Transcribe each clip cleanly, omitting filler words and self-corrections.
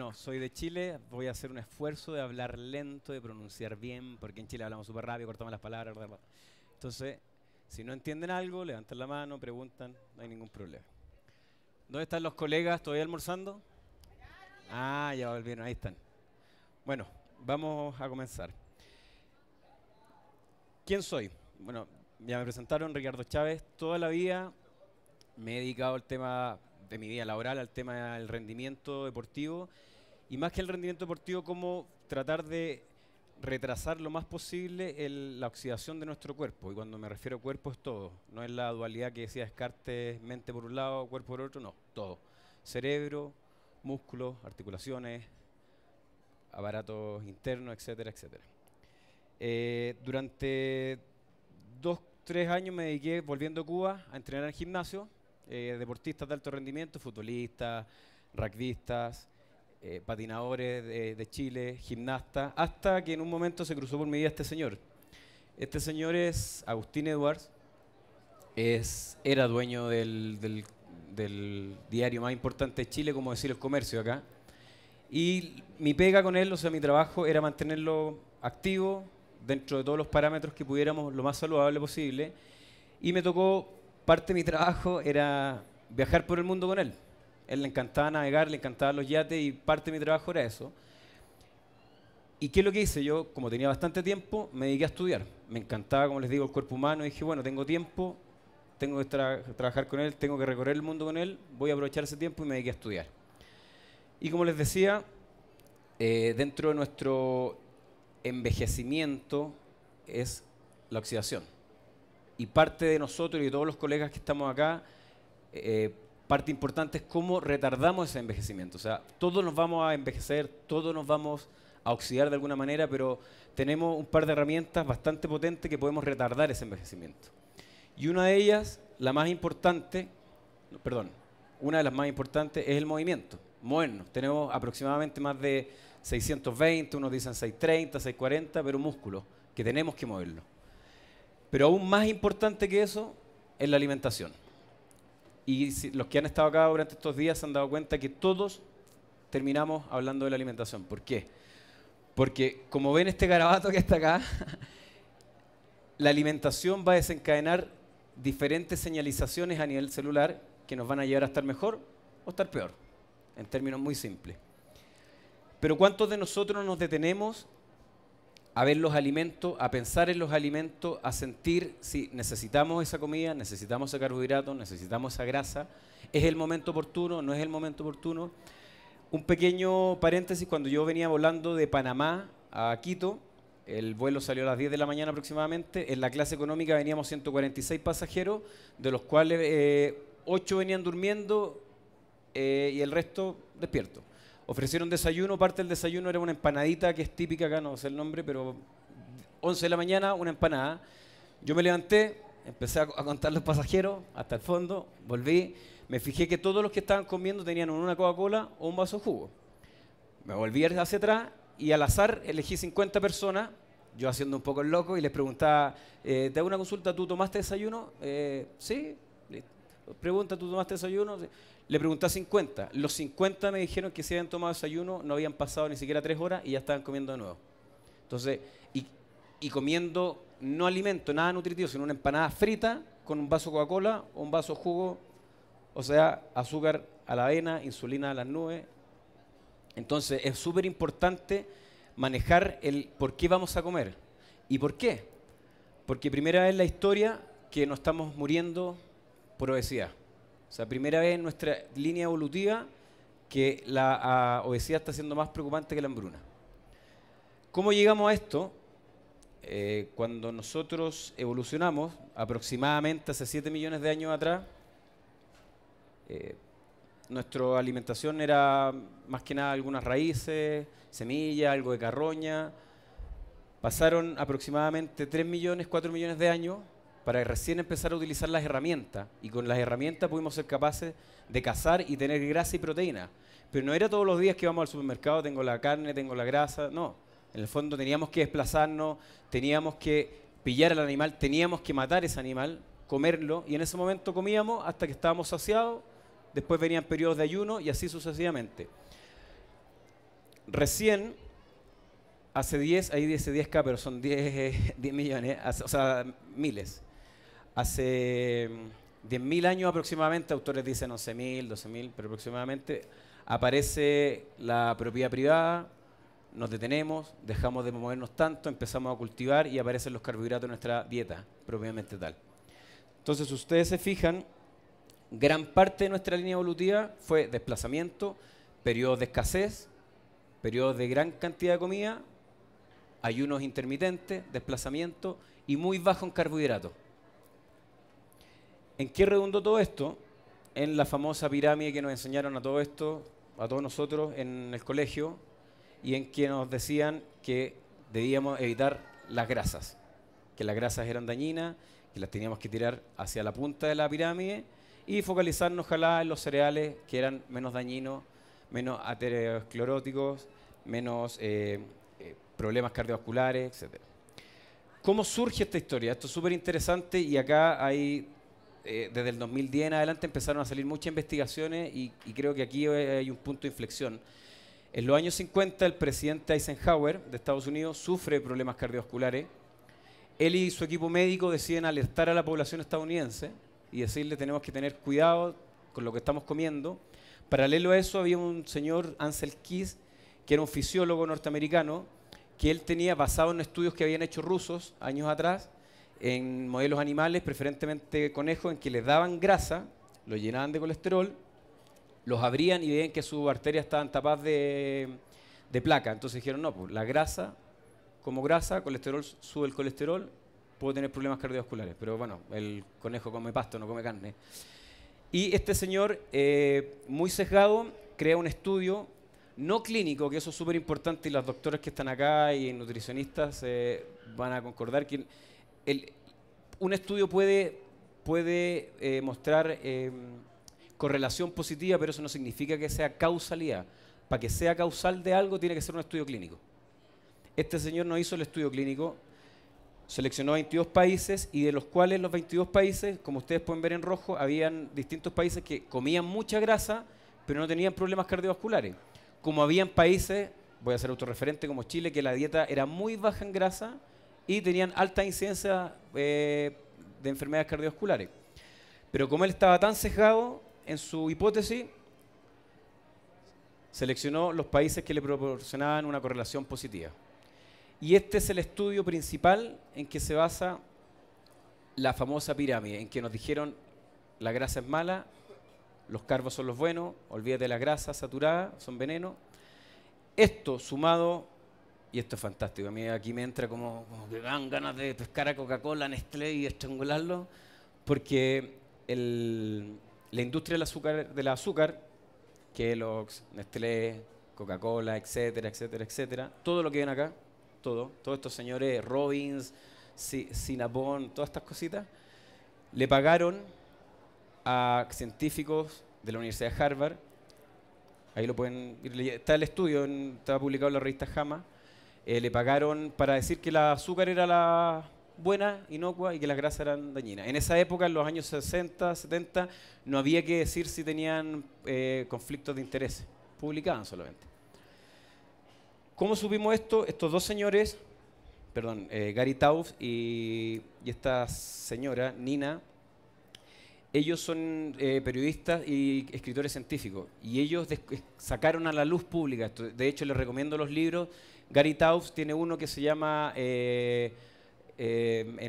no, soy de Chile, voy a hacer un esfuerzo de hablar lento, de pronunciar bien, porque en Chile hablamos súper rápido, cortamos las palabras, bla, bla. Entonces, si no entienden algo, levantan la mano, preguntan, no hay ningún problema. ¿Dónde están los colegas? ¿Todavía almorzando? Ah, ya volvieron, ahí están. Bueno, vamos a comenzar. ¿Quién soy? Bueno, ya me presentaron, Ricardo Chávez. Toda la vida me he dedicado al tema de mi vida laboral, al tema del rendimiento deportivo. Y más que el rendimiento deportivo, cómo tratar de retrasar lo más posible la oxidación de nuestro cuerpo. Y cuando me refiero a cuerpo es todo. No es la dualidad que decía Descartes, mente por un lado, cuerpo por otro, no, todo. Cerebro, músculos, articulaciones, aparatos internos, etcétera, etcétera. Durante 2, 3 años me dediqué, volviendo a Cuba, a entrenar en gimnasio, deportistas de alto rendimiento, futbolistas, rugbyistas, patinadores de Chile, gimnastas, hasta que en un momento se cruzó por mi vida este señor. Este señor es Agustín Edwards, era dueño del diario más importante de Chile, como decir El Comercio acá, y mi pega con él, o sea, mi trabajo era mantenerlo activo, dentro de todos los parámetros que pudiéramos, lo más saludable posible, y me tocó, parte de mi trabajo era viajar por el mundo con él. Él le encantaba navegar, le encantaban los yates y parte de mi trabajo era eso. ¿Y qué es lo que hice? Yo, como tenía bastante tiempo, me dediqué a estudiar. Me encantaba, como les digo, el cuerpo humano y dije, bueno, tengo tiempo, tengo que trabajar con él, tengo que recorrer el mundo con él, voy a aprovechar ese tiempo y me dediqué a estudiar. Y como les decía, dentro de nuestro envejecimiento es la oxidación. Y parte de nosotros y de todos los colegas que estamos acá, parte importante es cómo retardamos ese envejecimiento. O sea, todos nos vamos a envejecer, todos nos vamos a oxidar de alguna manera, pero tenemos un par de herramientas bastante potentes que podemos retardar ese envejecimiento. Y una de ellas, la más importante, perdón, una de las más importantes es el movimiento, movernos. Tenemos aproximadamente más de 620, unos dicen 630, 640, pero músculos, que tenemos que moverlo. Pero aún más importante que eso es la alimentación. Y los que han estado acá durante estos días se han dado cuenta que todos terminamos hablando de la alimentación. ¿Por qué? Porque como ven este garabato que está acá, la alimentación va a desencadenar diferentes señalizaciones a nivel celular que nos van a llevar a estar mejor o estar peor, en términos muy simples. Pero ¿cuántos de nosotros nos detenemos a ver los alimentos, a pensar en los alimentos, a sentir si necesitamos esa comida, necesitamos ese carbohidrato, necesitamos esa grasa? ¿Es el momento oportuno? ¿No es el momento oportuno? Un pequeño paréntesis, cuando yo venía volando de Panamá a Quito, el vuelo salió a las 10 de la mañana aproximadamente, en la clase económica veníamos 146 pasajeros, de los cuales 8 venían durmiendo y el resto despierto. Ofrecieron desayuno, parte del desayuno era una empanadita que es típica acá, no sé el nombre, pero 11 de la mañana una empanada. Yo me levanté, empecé a contar los pasajeros hasta el fondo, volví, me fijé que todos los que estaban comiendo tenían una Coca-Cola o un vaso de jugo. Me volví hacia atrás y al azar elegí 50 personas, yo haciendo un poco el loco, y les preguntaba, ¿te hago una consulta? ¿Tú tomaste desayuno? Sí. Pregunta, ¿tú tomaste desayuno? Le pregunté a 50. Los 50 me dijeron que si habían tomado desayuno no habían pasado ni siquiera 3 horas y ya estaban comiendo de nuevo. Entonces, y comiendo no alimento, nada nutritivo, sino una empanada frita con un vaso de Coca-Cola o un vaso de jugo, o sea, azúcar a la avena, insulina a las nubes. Entonces, es súper importante manejar el por qué vamos a comer. ¿Y por qué? Porque primera vez en la historia que nos estamos muriendo por obesidad. O sea, primera vez en nuestra línea evolutiva que la obesidad está siendo más preocupante que la hambruna. ¿Cómo llegamos a esto? Cuando nosotros evolucionamos, aproximadamente hace 7 millones de años atrás, nuestra alimentación era más que nada algunas raíces, semillas, algo de carroña. Pasaron aproximadamente 3 millones, 4 millones de años para recién empezar a utilizar las herramientas. Y con las herramientas pudimos ser capaces de cazar y tener grasa y proteína. Pero no era todos los días que íbamos al supermercado, tengo la carne, tengo la grasa, no. En el fondo teníamos que desplazarnos, teníamos que pillar al animal, teníamos que matar ese animal, comerlo, y en ese momento comíamos hasta que estábamos saciados, después venían periodos de ayuno y así sucesivamente. recién, hace 10, ahí dice 10K, pero son 10 millones, o sea, miles. Hace 10.000 años aproximadamente, autores dicen 11.000, 12.000, pero aproximadamente, aparece la propiedad privada, nos detenemos, dejamos de movernos tanto, empezamos a cultivar y aparecen los carbohidratos en nuestra dieta, propiamente tal. Entonces, si ustedes se fijan, gran parte de nuestra línea evolutiva fue desplazamiento, periodos de escasez, periodos de gran cantidad de comida, ayunos intermitentes, desplazamiento y muy bajo en carbohidratos. ¿En qué redundó todo esto? En la famosa pirámide que nos enseñaron a todo esto, a todos nosotros en el colegio, y en que nos decían que debíamos evitar las grasas, que las grasas eran dañinas, que las teníamos que tirar hacia la punta de la pirámide y focalizarnos, ojalá, en los cereales que eran menos dañinos, menos ateroscleróticos, menos problemas cardiovasculares, etc. ¿Cómo surge esta historia? Esto es súper interesante y acá hay, desde el 2010 en adelante empezaron a salir muchas investigaciones y creo que aquí hay un punto de inflexión. En los años 50 el presidente Eisenhower de Estados Unidos sufre problemas cardiovasculares. Él y su equipo médico deciden alertar a la población estadounidense y decirle tenemos que tener cuidado con lo que estamos comiendo. Paralelo a eso había un señor, Ansel Keys, que era un fisiólogo norteamericano, que él tenía, basado en estudios que habían hecho rusos años atrás, en modelos animales, preferentemente conejos, en que les daban grasa, lo llenaban de colesterol, los abrían y veían que sus arterias estaban tapadas de placa. Entonces dijeron, no, pues la grasa, como grasa, colesterol, sube el colesterol, puedo tener problemas cardiovasculares. Pero bueno, el conejo come pasto, no come carne. Y este señor, muy sesgado, crea un estudio no clínico, que eso es súper importante, y las doctoras que están acá y nutricionistas van a concordar que un estudio puede mostrar correlación positiva, pero eso no significa que sea causalidad. Para que sea causal de algo tiene que ser un estudio clínico. Este señor no hizo el estudio clínico, seleccionó 22 países y de los cuales los 22 países, como ustedes pueden ver en rojo, habían distintos países que comían mucha grasa, pero no tenían problemas cardiovasculares. Como habían países, voy a ser autorreferente, como Chile, que la dieta era muy baja en grasa y tenían alta incidencia de enfermedades cardiovasculares. Pero como él estaba tan sesgado en su hipótesis, seleccionó los países que le proporcionaban una correlación positiva. Y este es el estudio principal en que se basa la famosa pirámide, en que nos dijeron la grasa es mala, los carbos son los buenos, olvídate de la grasa saturada, son veneno. Esto sumado, y esto es fantástico, a mí aquí me entra como que me dan ganas de pescar a Coca-Cola, Nestlé y estrangularlo, porque la industria del azúcar, Kellogg's, Nestlé, Coca-Cola, etcétera, etcétera, etcétera, todo lo que ven acá, todos estos señores, Robbins, Cinnabon, todas estas cositas, le pagaron a científicos de la Universidad de Harvard, ahí lo pueden ir leyendo, está el estudio, estaba publicado en la revista JAMA, le pagaron para decir que el azúcar era la buena, inocua, y que las grasas eran dañinas. En esa época, en los años 60, 70, no había que decir si tenían conflictos de interés, publicaban solamente. ¿Cómo supimos esto? Estos dos señores, perdón, Gary Taubes y esta señora, Nina, ellos son periodistas y escritores científicos, y ellos sacaron a la luz pública esto. De hecho, les recomiendo los libros. Gary Taubes tiene uno que se llama, en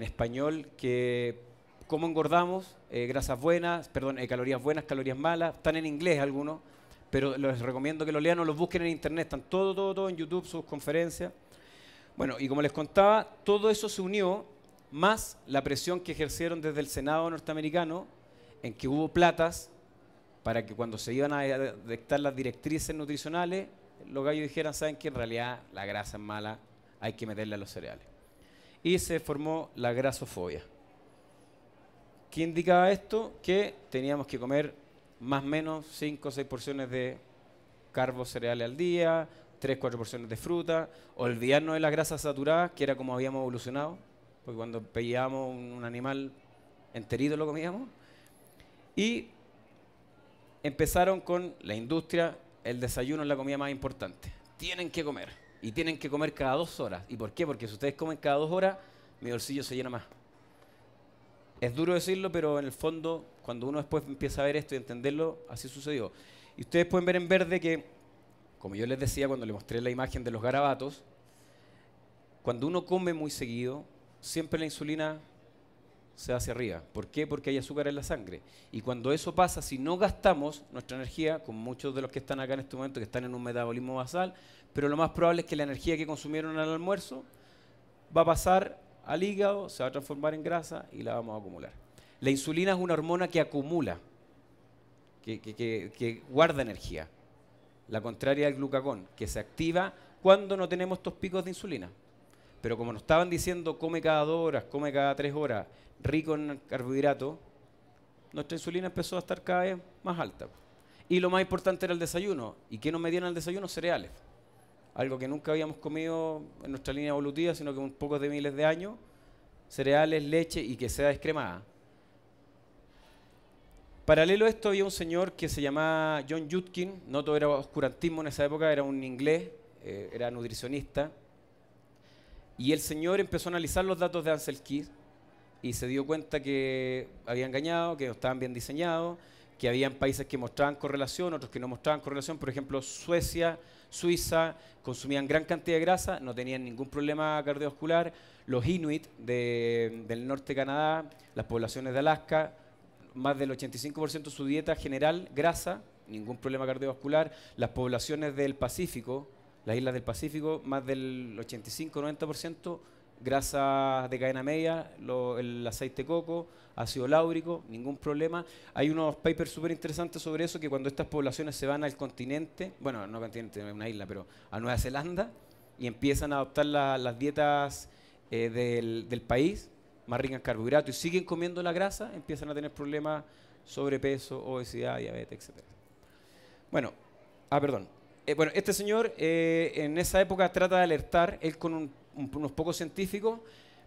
español, que ¿Cómo engordamos? Calorías buenas, calorías malas. Están en inglés algunos, pero les recomiendo que lo lean o los busquen en internet. Están todo en YouTube, sus conferencias. Bueno, y como les contaba, todo eso se unió, más la presión que ejercieron desde el Senado norteamericano, en que hubo platas para que cuando se iban a dictar las directrices nutricionales, los gallos dijeran, saben que en realidad la grasa es mala, hay que meterle a los cereales. Y se formó la grasofobia. ¿Qué indicaba esto? Que teníamos que comer más o menos 5 o 6 porciones de carbos cereales al día, 3 o 4 porciones de fruta, olvidarnos de las grasas saturadas, que era como habíamos evolucionado, porque cuando peleábamos un animal enterito lo comíamos. Y empezaron con la industria, el desayuno es la comida más importante. tienen que comer. Y tienen que comer cada 2 horas. ¿Y por qué? Porque si ustedes comen cada 2 horas, mi bolsillo se llena más. Es duro decirlo, pero en el fondo, cuando uno después empieza a ver esto y entenderlo, así sucedió. Y ustedes pueden ver en verde que, como yo les decía cuando les mostré la imagen de los garabatos, cuando uno come muy seguido, siempre la insulina se va hacia arriba. ¿Por qué? Porque hay azúcar en la sangre. Y cuando eso pasa, si no gastamos nuestra energía, como muchos de los que están acá en este momento, que están en un metabolismo basal, pero lo más probable es que la energía que consumieron al almuerzo va a pasar al hígado, se va a transformar en grasa y la vamos a acumular. La insulina es una hormona que acumula, que guarda energía. La contraria al glucagón, que se activa cuando no tenemos estos picos de insulina. Pero como nos estaban diciendo, come cada 2 horas, come cada 3 horas, rico en carbohidratos, nuestra insulina empezó a estar cada vez más alta. Y lo más importante era el desayuno. ¿Y qué nos medían al desayuno? Cereales. Algo que nunca habíamos comido en nuestra línea evolutiva, sino que un poco de miles de años. Cereales, leche y que sea descremada. Paralelo a esto había un señor que se llamaba John Yudkin, no todo era oscurantismo en esa época, era un inglés, era nutricionista. Y el señor empezó a analizar los datos de Ansel Keys y se dio cuenta que había engañado, que no estaban bien diseñados, que habían países que mostraban correlación, otros que no mostraban correlación. Por ejemplo, Suecia, Suiza, consumían gran cantidad de grasa, no tenían ningún problema cardiovascular. Los Inuit del norte de Canadá, las poblaciones de Alaska, más del 85% de su dieta general, grasa, ningún problema cardiovascular. Las poblaciones del Pacífico, las islas del Pacífico, más del 85-90%, grasa de cadena media, el aceite de coco, ácido láurico, ningún problema. Hay unos papers súper interesantes sobre eso, que cuando estas poblaciones se van al continente, bueno, no continente, es una isla, pero a Nueva Zelanda, y empiezan a adoptar las dietas del país, más ricas en carbohidratos, y siguen comiendo la grasa, empiezan a tener problemas, sobrepeso, obesidad, diabetes, etc. Bueno, perdón. Bueno, este señor en esa época trata de alertar, él con unos pocos científicos,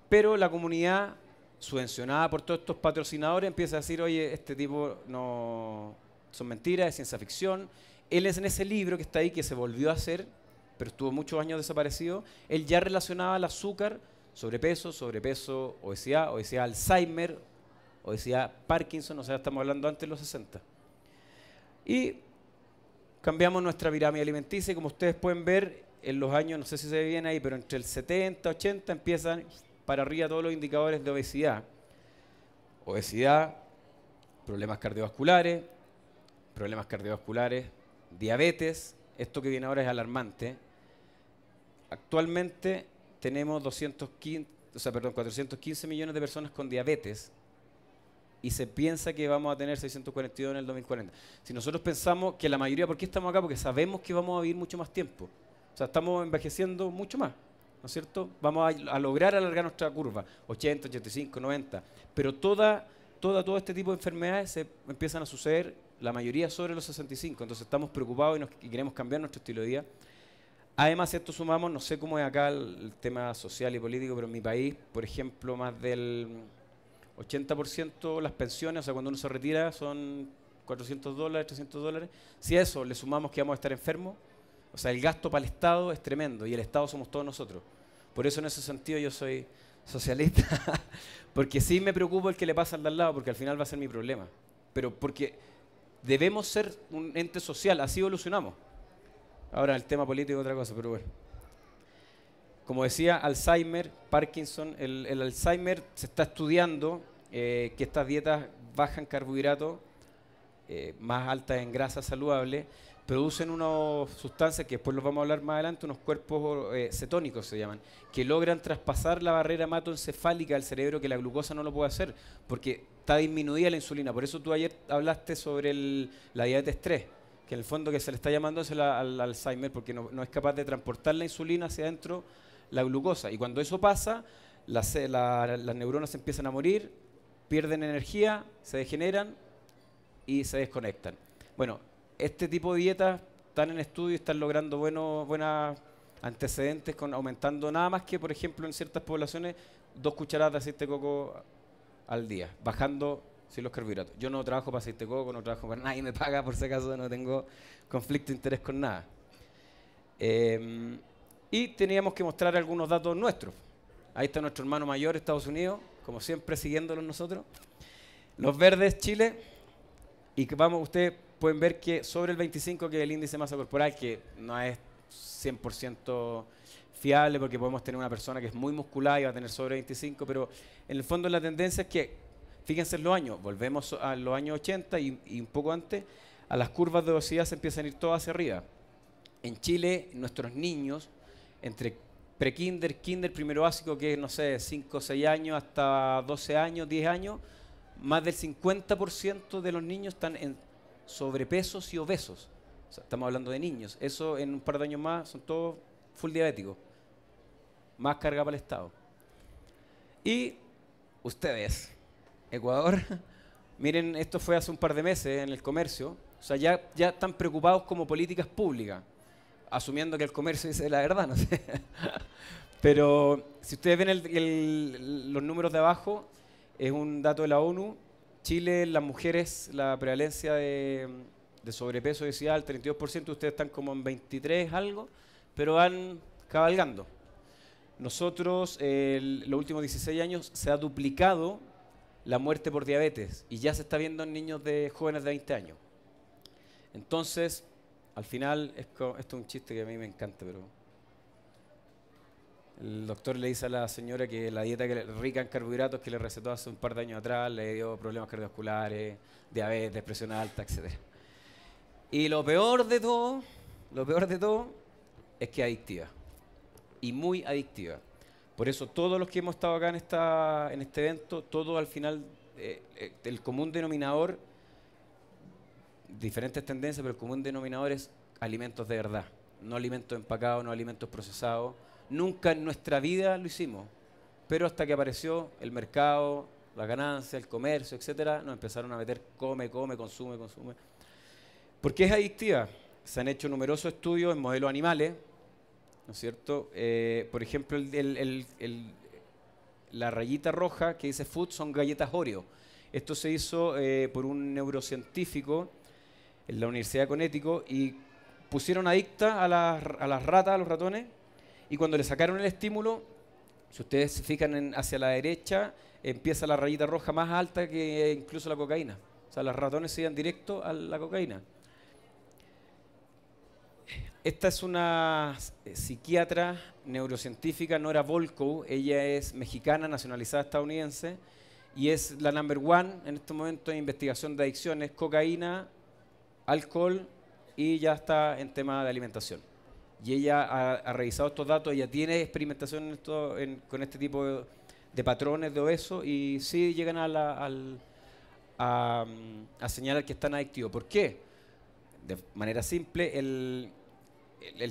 pero la comunidad, subvencionada por todos estos patrocinadores, empieza a decir, oye, este tipo no son mentiras, es ciencia ficción. Él es en ese libro que está ahí, que se volvió a hacer, pero estuvo muchos años desaparecido, él ya relacionaba el azúcar, sobrepeso, obesidad, obesidad Alzheimer, obesidad Parkinson, o sea, estamos hablando antes de los 60. Y cambiamos nuestra pirámide alimenticia y como ustedes pueden ver, en los años, no sé si se ve bien ahí, pero entre el 70, 80 empiezan para arriba todos los indicadores de obesidad. Obesidad, problemas cardiovasculares, diabetes. Esto que viene ahora es alarmante. Actualmente tenemos 415 millones de personas con diabetes y se piensa que vamos a tener 642 en el 2040. Si nosotros pensamos que la mayoría, ¿por qué estamos acá? Porque sabemos que vamos a vivir mucho más tiempo. O sea, estamos envejeciendo mucho más, ¿no es cierto? Vamos a lograr alargar nuestra curva, 80, 85, 90. Pero todo este tipo de enfermedades se empiezan a suceder, la mayoría sobre los 65. Entonces estamos preocupados y queremos cambiar nuestro estilo de vida. Además, si a esto sumamos, no sé cómo es acá el tema social y político, pero en mi país, por ejemplo, más del 80% las pensiones, o sea, cuando uno se retira son $400, $300. Si a eso le sumamos que vamos a estar enfermos, o sea, el gasto para el Estado es tremendo y el Estado somos todos nosotros. Por eso en ese sentido yo soy socialista, porque sí me preocupo el que le pasa al de al lado, porque al final va a ser mi problema. Pero porque debemos ser un ente social, así evolucionamos. Ahora el tema político es otra cosa, pero bueno. Como decía, Alzheimer, Parkinson, el Alzheimer se está estudiando que estas dietas bajas en carbohidratos, más altas en grasa saludable, producen unas sustancias que después los vamos a hablar más adelante, unos cuerpos cetónicos se llaman, que logran traspasar la barrera hematoencefálica del cerebro que la glucosa no lo puede hacer, porque está disminuida la insulina. Por eso tú ayer hablaste sobre la diabetes 3, que en el fondo que se le está llamando es al Alzheimer, porque no es capaz de transportar la insulina hacia adentro, la glucosa. Y cuando eso pasa, las neuronas empiezan a morir, pierden energía, se degeneran y se desconectan. Bueno, este tipo de dietas están en estudio y están logrando buenos antecedentes, aumentando nada más que, por ejemplo, en ciertas poblaciones, 2 cucharadas de aceite de coco al día, bajando los carbohidratos. Yo no trabajo para aceite de coco, no trabajo para nadie, me paga por si acaso, no tengo conflicto de interés con nada. Y teníamos que mostrar algunos datos nuestros. Ahí está nuestro hermano mayor, Estados Unidos, como siempre siguiéndolos nosotros. Los verdes, Chile. Y que ustedes pueden ver que sobre el 25, que es el índice de masa corporal, que no es 100% fiable porque podemos tener una persona que es muy muscular y va a tener sobre 25, pero en el fondo la tendencia es que, fíjense en los años, volvemos a los años 80 y un poco antes, a las curvas de obesidad se empiezan a ir todas hacia arriba. En Chile, nuestros niños, entre pre-kinder, kinder, primero básico, que es, no sé, 5 o 6 años, hasta 12 años, 10 años, más del 50% de los niños están en sobrepesos y obesos. O sea, estamos hablando de niños. Eso en un par de años más son todos full diabéticos. Más carga para el Estado. Y ustedes, Ecuador, miren, esto fue hace un par de meses en el comercio. O sea, ya están preocupados como políticas públicas, asumiendo que el comercio dice la verdad, no sé. Pero si ustedes ven los números de abajo, es un dato de la ONU. Chile, las mujeres, la prevalencia de sobrepeso y obesidad, el 32%, ustedes están como en 23 algo, pero van cabalgando. Nosotros, los últimos 16 años, se ha duplicado la muerte por diabetes y ya se está viendo en niños jóvenes de 20 años. Entonces, al final, esto es un chiste que a mí me encanta, pero el doctor le dice a la señora que la dieta rica en carbohidratos que le recetó hace un par de años atrás le dio problemas cardiovasculares, diabetes, presión alta, etc. Y lo peor de todo es que es adictiva. Y muy adictiva. Por eso todos los que hemos estado acá en este evento, todo al final, el común denominador, diferentes tendencias, pero el común denominador es alimentos de verdad. No alimentos empacados, no alimentos procesados. Nunca en nuestra vida lo hicimos, pero hasta que apareció el mercado, la ganancia, el comercio, etcétera, nos empezaron a meter come, consume. ¿Por qué es adictiva? Se han hecho numerosos estudios en modelos animales, ¿no es cierto? Por ejemplo, la rayita roja que dice food son galletas Oreo. Esto se hizo por un neurocientífico en la Universidad de Connecticut y pusieron adictas a las ratas, a los ratones. Y cuando le sacaron el estímulo, si ustedes se fijan hacia la derecha, empieza la rayita roja más alta que incluso la cocaína. O sea, los ratones se iban directo a la cocaína. Esta es una psiquiatra neurocientífica, Nora Volkow. Ella es mexicana, nacionalizada estadounidense, y es la number one en este momento en investigación de adicciones, cocaína, alcohol, y ya está en tema de alimentación. Y ella ha revisado estos datos, ella tiene experimentación con este tipo de patrones de obesos y sí llegan a señalar que están adictivos. ¿Por qué? De manera simple, el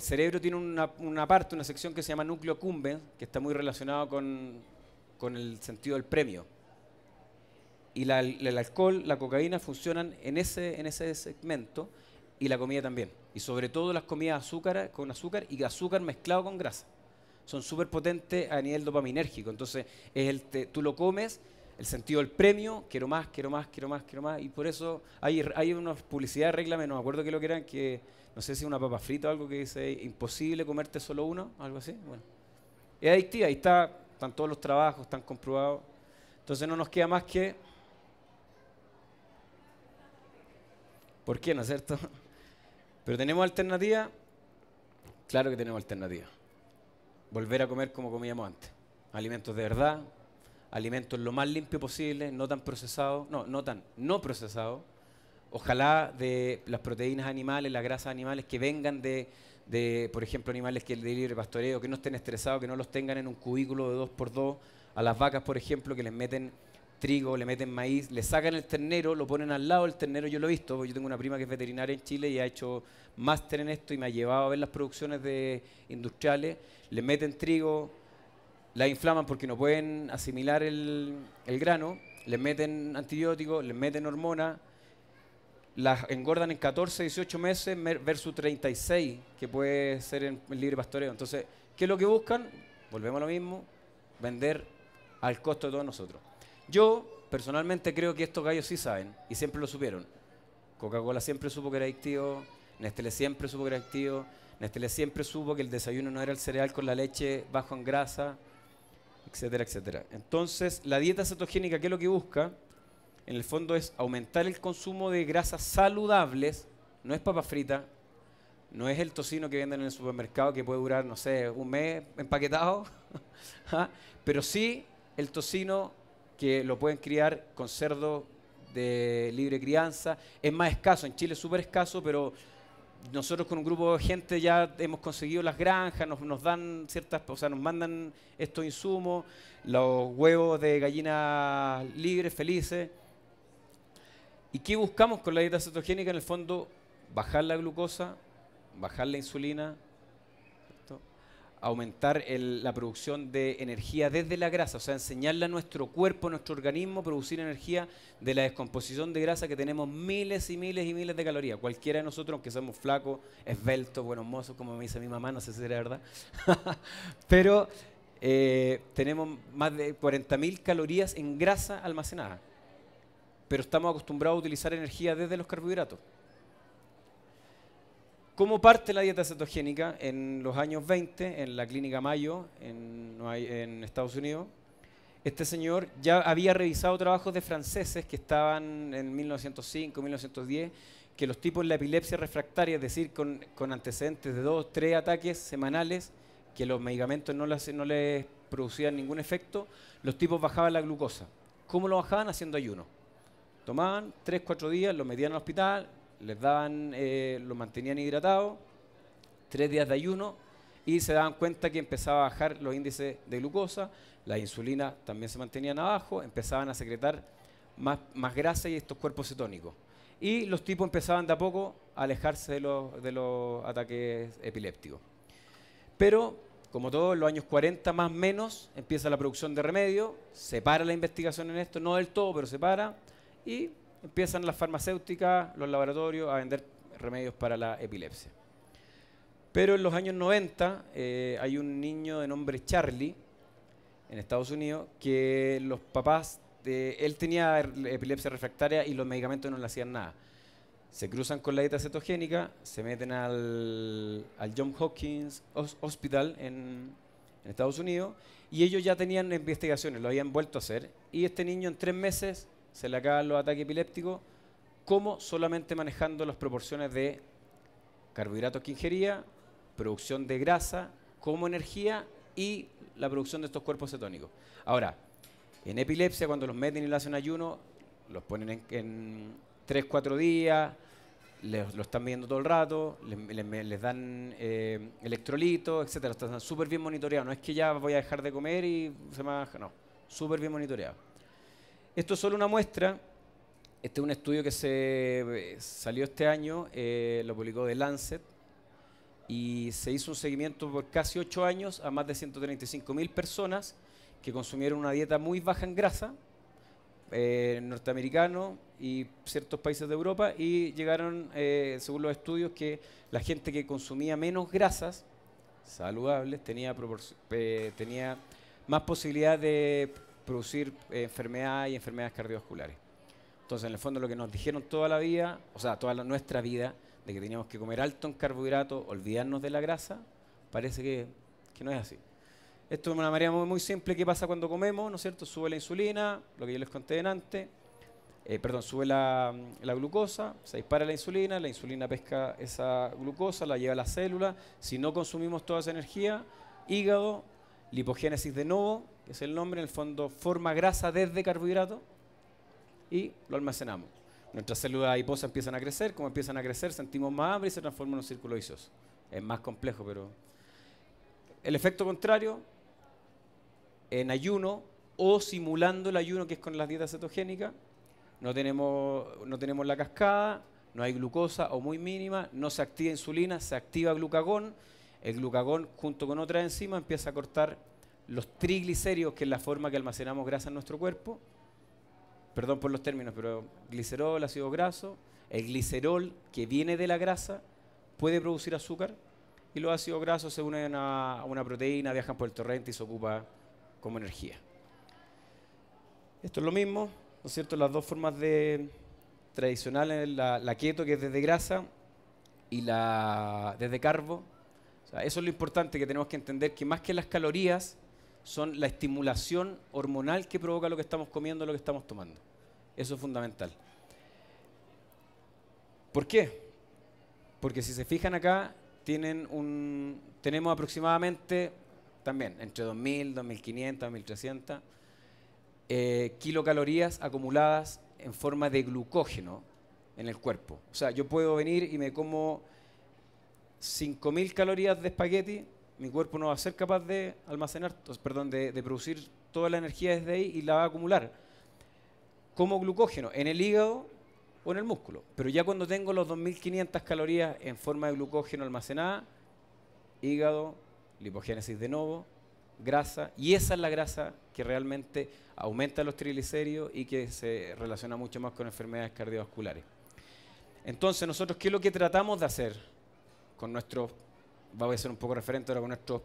cerebro tiene una sección que se llama núcleo accumbens, que está muy relacionado con el sentido del premio. Y el alcohol, la cocaína funcionan en ese segmento, y la comida también. Y sobre todo las comidas con azúcar y azúcar mezclado con grasa. Son súper potentes a nivel dopaminérgico. Entonces, tú lo comes, el sentido del premio, quiero más. Y por eso hay unas publicidades, reglas, no me acuerdo qué lo que eran, que no sé si una papa frita o algo que dice imposible comerte solo uno, algo así. Bueno, es adictiva y están todos los trabajos, están comprobados. Entonces no nos queda más que... ¿Por qué, no es cierto? ¿Pero tenemos alternativa? Claro que tenemos alternativa. Volver a comer como comíamos antes. Alimentos de verdad, alimentos lo más limpio posible, no tan procesados, no procesados. Ojalá de las proteínas animales, las grasas animales que vengan de por ejemplo, animales que el de libre pastoreo, que no estén estresados, que no los tengan en un cubículo de 2x2. A las vacas, por ejemplo, que les meten trigo, le meten maíz, le sacan el ternero, lo ponen al lado del ternero. Yo lo he visto, porque yo tengo una prima que es veterinaria en Chile y ha hecho máster en esto y me ha llevado a ver las producciones industriales. Le meten trigo, la inflaman porque no pueden asimilar el grano, les meten antibióticos, les meten hormonas, las engordan en 14, 18 meses versus 36 que puede ser en libre pastoreo. Entonces, ¿qué es lo que buscan? Volvemos a lo mismo, vender al costo de todos nosotros. Yo, personalmente, creo que estos gallos sí saben, y siempre lo supieron. Coca-Cola siempre supo que era adictivo, Nestlé siempre supo que era adictivo, Nestlé siempre supo que el desayuno no era el cereal con la leche bajo en grasa, etcétera, etcétera. Entonces, la dieta cetogénica, ¿qué es lo que busca? En el fondo es aumentar el consumo de grasas saludables, no es papa frita, no es el tocino que venden en el supermercado que puede durar, no sé, un mes empaquetado, pero sí el tocino que lo pueden criar con cerdo de libre crianza. Es más escaso, en Chile es súper escaso, pero nosotros con un grupo de gente ya hemos conseguido las granjas, nos dan ciertas, o sea, nos mandan estos insumos, los huevos de gallinas libres, felices. ¿Y qué buscamos con la dieta cetogénica? En el fondo, bajar la glucosa, bajar la insulina, ¿cierto? Aumentar la producción de energía desde la grasa, o sea, enseñarle a nuestro cuerpo, a nuestro organismo, a producir energía de la descomposición de grasa, que tenemos miles y miles y miles de calorías. Cualquiera de nosotros, aunque seamos flacos, esbeltos, buenos mozos, como me dice mi mamá, no sé si será verdad, pero tenemos más de 40.000 calorías en grasa almacenada, pero estamos acostumbrados a utilizar energía desde los carbohidratos. ¿Cómo parte la dieta cetogénica? En los años 20, en la clínica Mayo, en Estados Unidos, este señor ya había revisado trabajos de franceses que estaban en 1905, 1910, que los tipos de la epilepsia refractaria, es decir, con antecedentes de 2, 3 ataques semanales, que los medicamentos no les producían ningún efecto, los tipos bajaban la glucosa. ¿Cómo lo bajaban? Haciendo ayuno. Tomaban 3, 4 días, los metían al hospital, les daban, los mantenían hidratados, 3 días de ayuno, y se daban cuenta que empezaba a bajar los índices de glucosa, la insulina también se mantenían abajo, empezaban a secretar más grasa y estos cuerpos cetónicos. Y los tipos empezaban de a poco a alejarse de los ataques epilépticos. Pero, como todo, en los años 40 más o menos empieza la producción de remedios, se para la investigación en esto, no del todo, pero se para, y empiezan las farmacéuticas, los laboratorios a vender remedios para la epilepsia. Pero en los años 90 hay un niño de nombre Charlie en Estados Unidos que los papás, él tenía epilepsia refractaria y los medicamentos no le hacían nada. Se cruzan con la dieta cetogénica, se meten al Johns Hopkins Hospital en Estados Unidos y ellos ya tenían investigaciones, lo habían vuelto a hacer, y este niño en 3 meses se le acaban los ataques epilépticos, como solamente manejando las proporciones de carbohidratos que ingería, producción de grasa como energía y la producción de estos cuerpos cetónicos. Ahora, en epilepsia, cuando los meten y le hacen ayuno, los ponen en 3, 4 días, lo están viendo todo el rato, les dan electrolitos, etc. Están súper bien monitoreados. No es que ya voy a dejar de comer y se me baja, no, súper bien monitoreado. Esto es solo una muestra. Este es un estudio que salió este año, lo publicó The Lancet, y se hizo un seguimiento por casi 8 años a más de 135.000 personas que consumieron una dieta muy baja en grasa, norteamericanos y ciertos países de Europa, y llegaron, según los estudios, que la gente que consumía menos grasas saludables tenía más posibilidad de producir enfermedades y enfermedades cardiovasculares. Entonces, en el fondo, lo que nos dijeron toda la vida, o sea, nuestra vida, de que teníamos que comer alto en carbohidratos, olvidarnos de la grasa, parece que no es así. Esto es una manera muy, muy simple. ¿Qué pasa cuando comemos? ¿No es cierto? Sube la insulina, lo que yo les conté antes, sube la glucosa, se dispara la insulina pesca esa glucosa, la lleva a la célula. Si no consumimos toda esa energía, hígado, lipogénesis de novo, que es el nombre, en el fondo forma grasa desde carbohidratos y lo almacenamos. Nuestras células adiposas empiezan a crecer, como empiezan a crecer sentimos más hambre y se transforma en un círculo vicioso. Es más complejo, pero el efecto contrario, en ayuno o simulando el ayuno, que es con las dietas cetogénicas, no tenemos la cascada, no hay glucosa o muy mínima, no se activa insulina, se activa glucagón. El glucagón, junto con otras enzimas, empieza a cortar los triglicéridos, que es la forma que almacenamos grasa en nuestro cuerpo. Perdón por los términos, pero glicerol, ácido graso, el glicerol que viene de la grasa puede producir azúcar y los ácidos grasos se unen a una proteína, viajan por el torrente y se ocupa como energía. Esto es lo mismo, ¿no es cierto? Las dos formas tradicionales, la keto, que es desde grasa, y desde carbo, sea, eso es lo importante que tenemos que entender, que más que las calorías son la estimulación hormonal que provoca lo que estamos comiendo, lo que estamos tomando. Eso es fundamental. ¿Por qué? Porque si se fijan acá, tenemos aproximadamente también entre 2.000, 2.500, 2.300 kilocalorías acumuladas en forma de glucógeno en el cuerpo. O sea, yo puedo venir y me como 5.000 calorías de espagueti, mi cuerpo no va a ser capaz de almacenar, perdón, de producir toda la energía desde ahí y la va a acumular como glucógeno en el hígado o en el músculo. Pero ya cuando tengo los 2.500 calorías en forma de glucógeno almacenada, hígado, lipogénesis de nuevo, grasa, y esa es la grasa que realmente aumenta los triglicéridos y que se relaciona mucho más con enfermedades cardiovasculares. Entonces, nosotros, ¿qué es lo que tratamos de hacer con nuestros, voy a ser un poco referente ahora con nuestros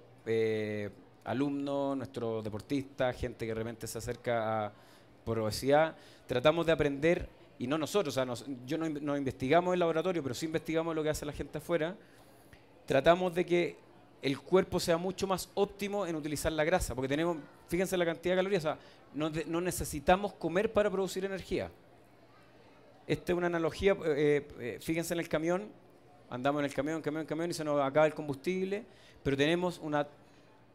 alumnos, nuestros deportistas, gente que realmente se acerca por obesidad? Tratamos de aprender, y no nosotros, o sea, no investigamos en el laboratorio, pero sí investigamos lo que hace la gente afuera. Tratamos de que el cuerpo sea mucho más óptimo en utilizar la grasa, porque tenemos, fíjense la cantidad de calorías, o sea, no necesitamos comer para producir energía. Esta es una analogía, fíjense en el camión, andamos en el camión y se nos acaba el combustible, pero tenemos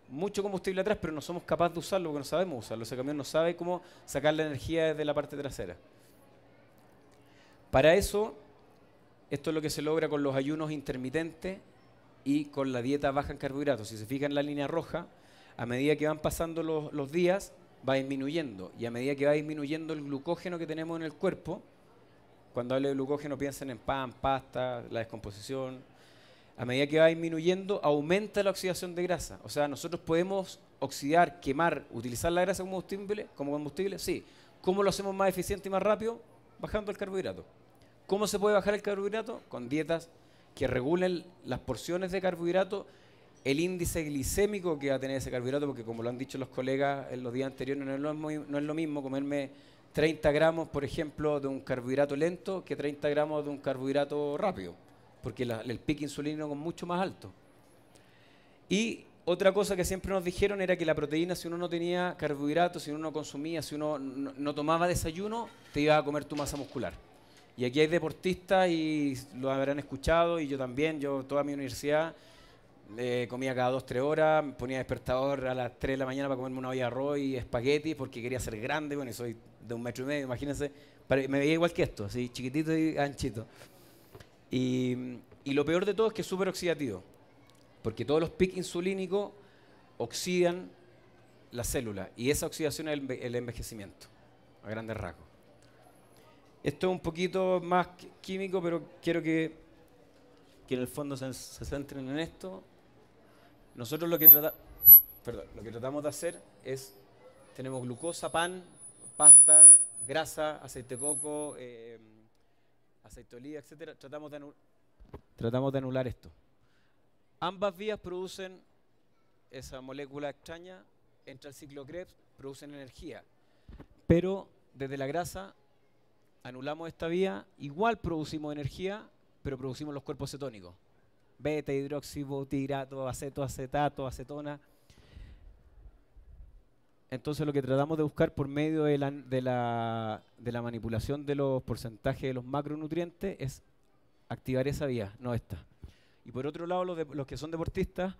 mucho combustible atrás, pero no somos capaces de usarlo porque no sabemos usarlo. Ese camión no sabe cómo sacar la energía desde la parte trasera. Para eso, esto es lo que se logra con los ayunos intermitentes y con la dieta baja en carbohidratos. Si se fijan en la línea roja, a medida que van pasando los días, va disminuyendo. Y a medida que va disminuyendo el glucógeno que tenemos en el cuerpo, cuando hablo de glucógeno piensen en pan, pasta, la descomposición. A medida que va disminuyendo, aumenta la oxidación de grasa. O sea, nosotros podemos oxidar, quemar, utilizar la grasa como combustible, sí. ¿Cómo lo hacemos más eficiente y más rápido? Bajando el carbohidrato. ¿Cómo se puede bajar el carbohidrato? Con dietas que regulen las porciones de carbohidrato, el índice glicémico que va a tener ese carbohidrato, porque como lo han dicho los colegas en los días anteriores, no es lo mismo comerme 30 gramos, por ejemplo, de un carbohidrato lento que 30 gramos de un carbohidrato rápido, porque el pico insulínico es mucho más alto. Y otra cosa que siempre nos dijeron era que la proteína, si uno no tenía carbohidratos, si uno no consumía, si uno no tomaba desayuno, te iba a comer tu masa muscular. Y aquí hay deportistas y lo habrán escuchado, y yo también, yo toda mi universidad comía cada 2-3 horas, me ponía despertador a las 3 de la mañana para comerme una olla de arroz y espagueti porque quería ser grande, bueno, y soy de 1,5 metros, imagínense, me veía igual que esto, así chiquitito y anchito. Y lo peor de todo es que es súper oxidativo, porque todos los picos insulínicos oxidan las células, y esa oxidación es el envejecimiento, a grandes rasgos. Esto es un poquito más químico, pero quiero que en el fondo se centren en esto. Nosotros lo que tratamos de hacer es, tenemos glucosa, pan, pasta, grasa, aceite de coco, aceite de oliva, etc. Tratamos de anular esto. Ambas vías producen esa molécula extraña, entra al ciclo Krebs, producen energía. Pero desde la grasa anulamos esta vía, igual producimos energía, pero producimos los cuerpos cetónicos. Beta, hidroxibutirato, acetato, acetona. Entonces lo que tratamos de buscar por medio de la manipulación de los porcentajes de los macronutrientes es activar esa vía, no esta. Y por otro lado, los que son deportistas,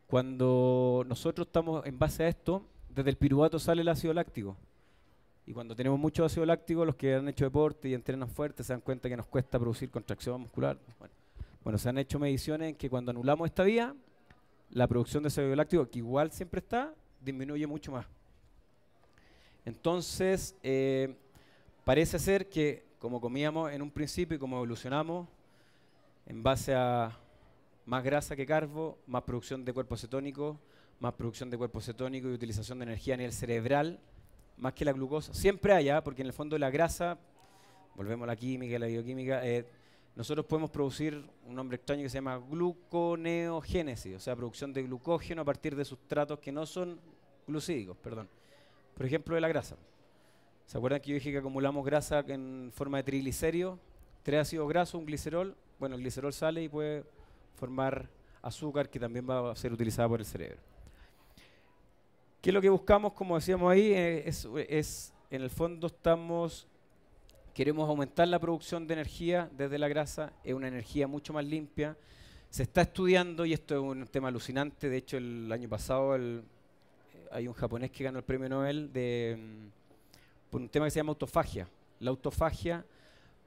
cuando nosotros estamos en base a esto, desde el piruvato sale el ácido láctico. Y cuando tenemos mucho ácido láctico, los que han hecho deporte y entrenan fuerte se dan cuenta que nos cuesta producir contracción muscular. Bueno, se han hecho mediciones en que cuando anulamos esta vía, la producción de ácido láctico, que igual siempre está, disminuye mucho más. Entonces, parece ser que como comíamos en un principio y como evolucionamos en base a más grasa que carbo, más producción de cuerpos cetónicos, y utilización de energía a nivel cerebral, más que la glucosa. Siempre hay, porque en el fondo la grasa, volvemos a la química, la bioquímica, nosotros podemos producir un nombre extraño que se llama gluconeogénesis, o sea, producción de glucógeno a partir de sustratos que no son glucídicos, perdón. Por ejemplo, de la grasa. ¿Se acuerdan que yo dije que acumulamos grasa en forma de triglicéridos? 3 ácidos grasos, un glicerol. Bueno, el glicerol sale y puede formar azúcar que también va a ser utilizada por el cerebro. ¿Qué es lo que buscamos? Como decíamos ahí, en el fondo queremos aumentar la producción de energía desde la grasa, es una energía mucho más limpia. Se está estudiando, y esto es un tema alucinante, de hecho el año pasado hay un japonés que ganó el premio Nobel por un tema que se llama autofagia. La autofagia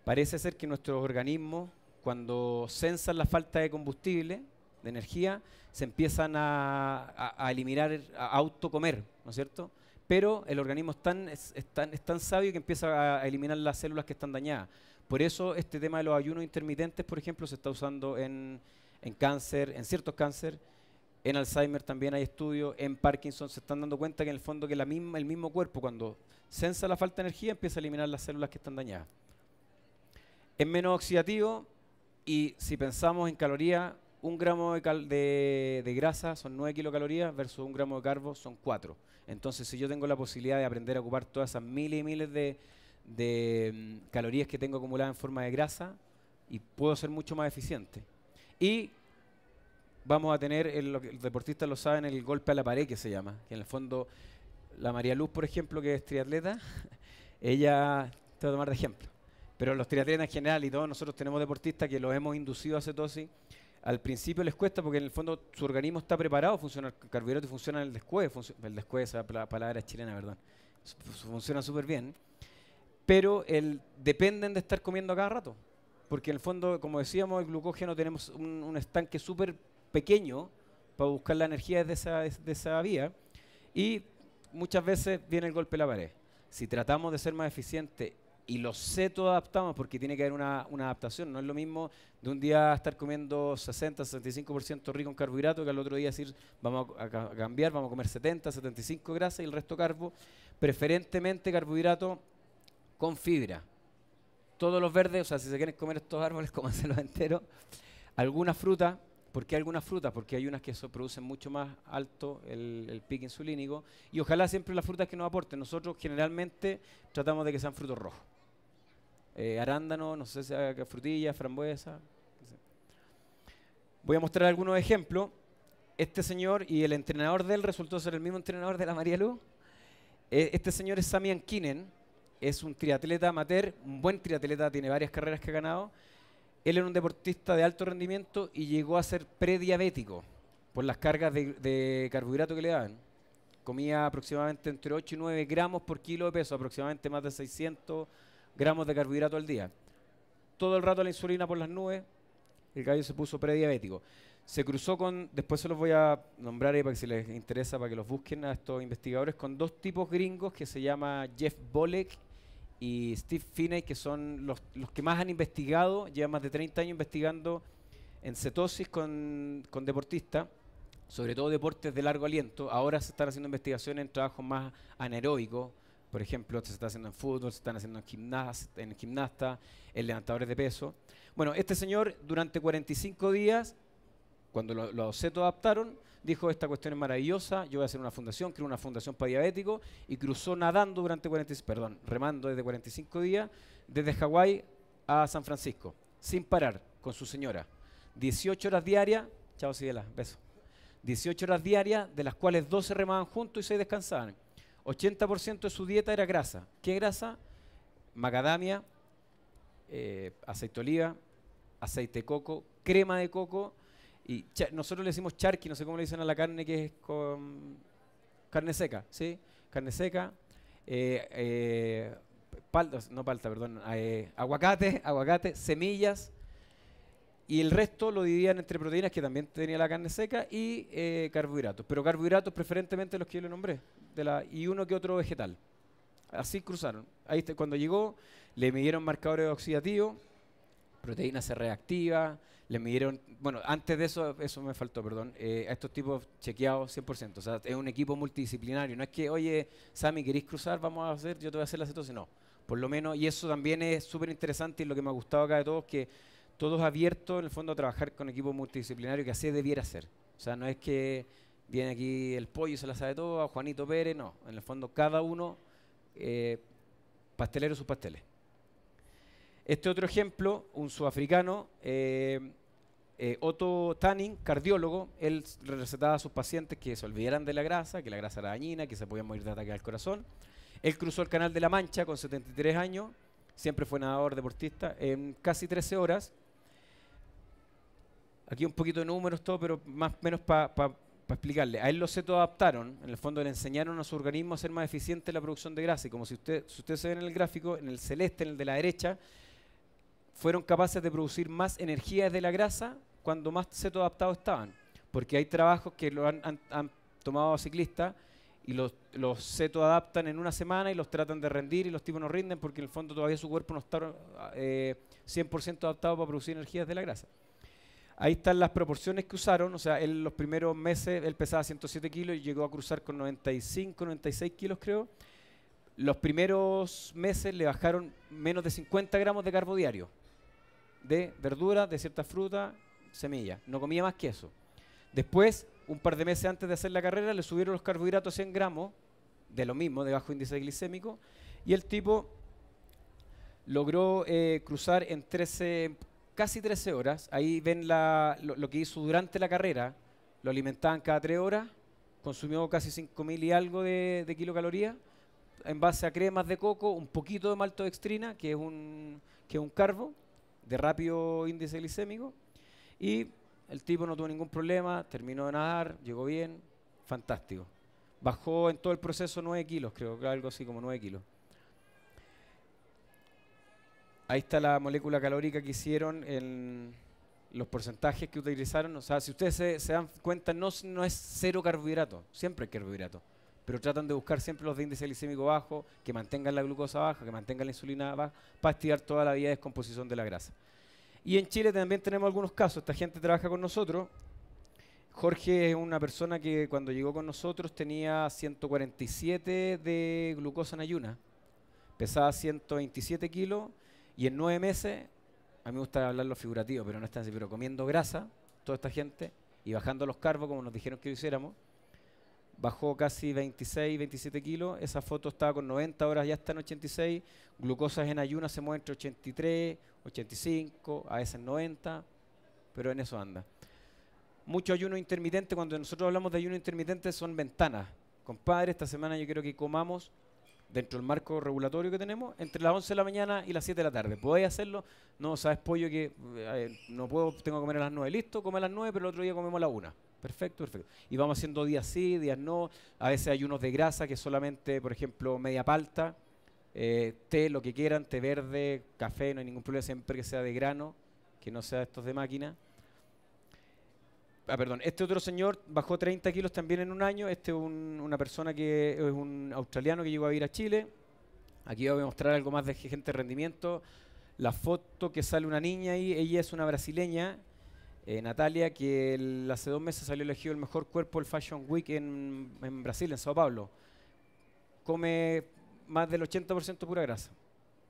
parece ser que nuestros organismos, cuando sensan la falta de combustible, de energía, se empiezan a eliminar, a autocomer, ¿no es cierto? Pero el organismo es tan sabio que empieza a eliminar las células que están dañadas. Por eso este tema de los ayunos intermitentes, por ejemplo, se está usando en cáncer, en ciertos cánceres, en Alzheimer también hay estudios, en Parkinson se están dando cuenta que en el fondo que el mismo cuerpo cuando sensa la falta de energía empieza a eliminar las células que están dañadas. Es menos oxidativo y si pensamos en calorías, 1 gramo de grasa son 9 kilocalorías versus 1 gramo de carbo son 4. Entonces, si yo tengo la posibilidad de aprender a ocupar todas esas miles y miles de calorías que tengo acumuladas en forma de grasa, y puedo ser mucho más eficiente. Y vamos a tener, los deportistas lo saben, el golpe a la pared que se llama, que en el fondo la María Luz, por ejemplo, que es triatleta, ella, te voy a tomar de ejemplo, pero los triatletas en general y todos nosotros tenemos deportistas que los hemos inducido a cetosis. Al principio les cuesta porque en el fondo su organismo está preparado, funciona el carbohidrato y funciona el descueve. El descueve, esa palabra es chilena, ¿verdad? Funciona súper bien. Pero dependen de estar comiendo a cada rato. Porque en el fondo, como decíamos, el glucógeno tenemos un estanque súper pequeño para buscar la energía desde esa vía. Y muchas veces viene el golpe a la pared. Si tratamos de ser más eficientes y los ceto adaptamos, porque tiene que haber una adaptación, no es lo mismo de un día estar comiendo 60-65% rico en carbohidratos que al otro día decir vamos a cambiar, vamos a comer 70-75 grasa y el resto carbo, preferentemente carbohidrato con fibra. Todos los verdes, o sea, si se quieren comer estos árboles, cómanselos enteros. Algunas frutas, ¿por qué algunas frutas? Porque hay unas que producen mucho más alto el pico insulínico y ojalá siempre las frutas que nos aporten. Nosotros generalmente tratamos de que sean frutos rojos. Arándano, no sé si sea frutilla, frambuesa. Voy a mostrar algunos ejemplos. Este señor y el entrenador de él resultó ser el mismo entrenador de la María Luz. Este señor es Sami Ankinen, es un triatleta amateur, un buen triatleta, tiene varias carreras que ha ganado. Él era un deportista de alto rendimiento y llegó a ser prediabético por las cargas de carbohidrato que le daban. Comía aproximadamente entre 8 y 9 gramos por kilo de peso, aproximadamente más de 600 gramos de carbohidrato al día. Todo el rato la insulina por las nubes, el gallo se puso prediabético. Se cruzó después se los voy a nombrar ahí para que si les interesa, para que los busquen a estos investigadores, con dos tipos gringos que se llama Jeff Bolek y Steve Finney, que son los que más han investigado, llevan más de 30 años investigando en cetosis con deportistas, sobre todo deportes de largo aliento. Ahora se están haciendo investigaciones en trabajos más anaeróbicos, por ejemplo, se está haciendo en fútbol, se están haciendo en gimnasta, en levantadores de peso. Bueno, este señor durante 45 días, cuando los cetos adaptaron, dijo esta cuestión es maravillosa, yo voy a hacer una fundación, creo una fundación para diabéticos, y cruzó nadando remando desde 45 días, desde Hawái a San Francisco, sin parar, con su señora. 18 horas diarias, chao Ciela, beso. 18 horas diarias, de las cuales 12 remaban juntos y 6 descansaban. 80% de su dieta era grasa. ¿Qué grasa? Macadamia, aceite de oliva, aceite de coco, crema de coco, y nosotros le decimos charqui, no sé cómo le dicen a la carne que es con carne seca, ¿sí? Carne seca, aguacate, semillas, y el resto lo dividían entre proteínas, que también tenía la carne seca, y carbohidratos. Pero carbohidratos preferentemente los que yo le nombré, y uno que otro vegetal. Así cruzaron. Ahí cuando llegó, le midieron marcadores oxidativos, proteína C reactiva, le midieron, bueno, antes de eso me faltó, perdón, a estos tipos chequeados 100%. O sea, es un equipo multidisciplinario. No es que, oye, Sami, ¿queréis cruzar? Vamos a hacer, yo te voy a hacer la cetosis. No, por lo menos, y eso también es súper interesante, y lo que me ha gustado acá de todos, que todos abiertos, en el fondo, a trabajar con equipos multidisciplinarios, que así debiera ser. O sea, no es que viene aquí el pollo y se la sabe todo, a Juanito Pérez, no. En el fondo, cada uno, pastelero sus pasteles. Este otro ejemplo, un sudafricano, Otto Tanning, cardiólogo, él recetaba a sus pacientes que se olvidaran de la grasa, que la grasa era dañina, que se podían morir de ataque al corazón. Él cruzó el Canal de la Mancha con 73 años, siempre fue nadador, deportista, en casi 13 horas. Aquí un poquito de números, todo, pero más o menos para explicarle. A él los cetoadaptaron, en el fondo le enseñaron a su organismo a ser más eficiente en la producción de grasa. Y como si usted se ve en el gráfico, en el celeste, en el de la derecha, fueron capaces de producir más energía de la grasa cuando más cetoadaptados estaban. Porque hay trabajos que lo han tomado ciclistas y los cetoadaptan en una semana y los tratan de rendir y los tipos no rinden porque en el fondo todavía su cuerpo no está 100% adaptado para producir energías de la grasa. Ahí están las proporciones que usaron, o sea, él los primeros meses él pesaba 107 kilos y llegó a cruzar con 95, 96 kilos creo. Los primeros meses le bajaron menos de 50 gramos de carbo diario, de verdura, de ciertas frutas, semillas. No comía más que eso. Después, un par de meses antes de hacer la carrera, le subieron los carbohidratos a 100 gramos, de lo mismo, de bajo índice glicémico, y el tipo logró cruzar en casi 13 horas. Ahí ven lo que hizo durante la carrera. Lo alimentaban cada 3 horas, consumió casi 5.000 y algo de kilocalorías, en base a cremas de coco, un poquito de maltodextrina, que es un carbo, de rápido índice glicémico, y el tipo no tuvo ningún problema, terminó de nadar, llegó bien, fantástico. Bajó en todo el proceso 9 kilos, creo que algo así como 9 kilos. Ahí está la molécula calórica que hicieron, en los porcentajes que utilizaron. O sea, si ustedes se dan cuenta, no es cero carbohidrato, siempre hay carbohidrato. Pero tratan de buscar siempre los de índice glicémico bajo, que mantengan la glucosa baja, que mantengan la insulina baja, para estirar toda la vía de descomposición de la grasa. Y en Chile también tenemos algunos casos. Esta gente trabaja con nosotros. Jorge es una persona que cuando llegó con nosotros tenía 147 de glucosa en ayuna. Pesaba 127 kilos y en 9 meses, a mí me gusta hablarlo figurativo, pero no es tan así, pero comiendo grasa, toda esta gente, y bajando los carbos como nos dijeron que lo hiciéramos, bajó casi 26, 27 kilos. Esa foto estaba con 90, ahora ya está en 86. Glucosas en ayuna se mueve entre 83, 85, a veces 90, pero en eso anda. Mucho ayuno intermitente. Cuando nosotros hablamos de ayuno intermitente son ventanas. Compadre, esta semana yo quiero que comamos dentro del marco regulatorio que tenemos entre las 11 de la mañana y las 7 de la tarde. ¿Podéis hacerlo? No, sabes, pollo, que no puedo, tengo que comer a las 9. Listo, come a las 9, pero el otro día comemos a la 1. Perfecto, perfecto. Y vamos haciendo días sí, días no. A veces hay unos de grasa que solamente, por ejemplo, media palta, té, lo que quieran, té verde, café, no hay ningún problema, siempre que sea de grano, que no sea estos de máquina. Perdón, este otro señor bajó 30 kilos también en un año. Este es una persona que es un australiano que llegó a vivir a Chile. Aquí voy a mostrar algo más de gente de rendimiento. La foto que sale una niña ahí, ella es una brasileña, Natalia, que hace 2 meses salió elegido el mejor cuerpo del Fashion Week en Brasil, en Sao Paulo. Come más del 80% pura grasa.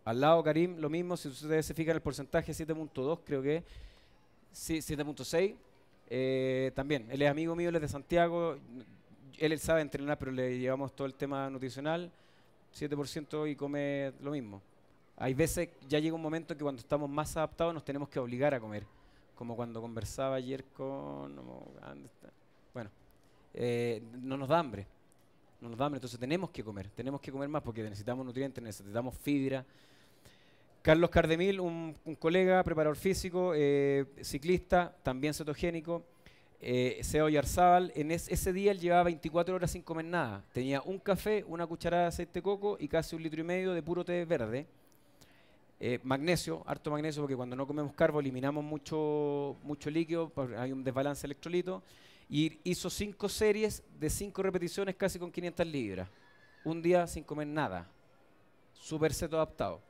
Al lado Karim, lo mismo, si ustedes se fijan el porcentaje, 7.2 creo que, sí, 7.6. También, él es amigo mío, él es de Santiago, él sabe entrenar, pero le llevamos todo el tema nutricional, 7% y come lo mismo. Hay veces, ya llega un momento que cuando estamos más adaptados nos tenemos que obligar a comer, como cuando conversaba ayer con... Bueno, no nos da hambre, entonces tenemos que comer más porque necesitamos nutrientes, necesitamos fibra. Carlos Cardemil, un colega, preparador físico, ciclista, también cetogénico. Seo Yarzábal, ese día él llevaba 24 horas sin comer nada. Tenía un café, una cucharada de aceite de coco y casi 1,5 litros de puro té verde. Magnesio, harto magnesio, porque cuando no comemos carbo eliminamos mucho líquido, hay un desbalance de electrolitos. Y hizo 5 series de 5 repeticiones casi con 500 libras. Un día sin comer nada. Súper cetoadaptado.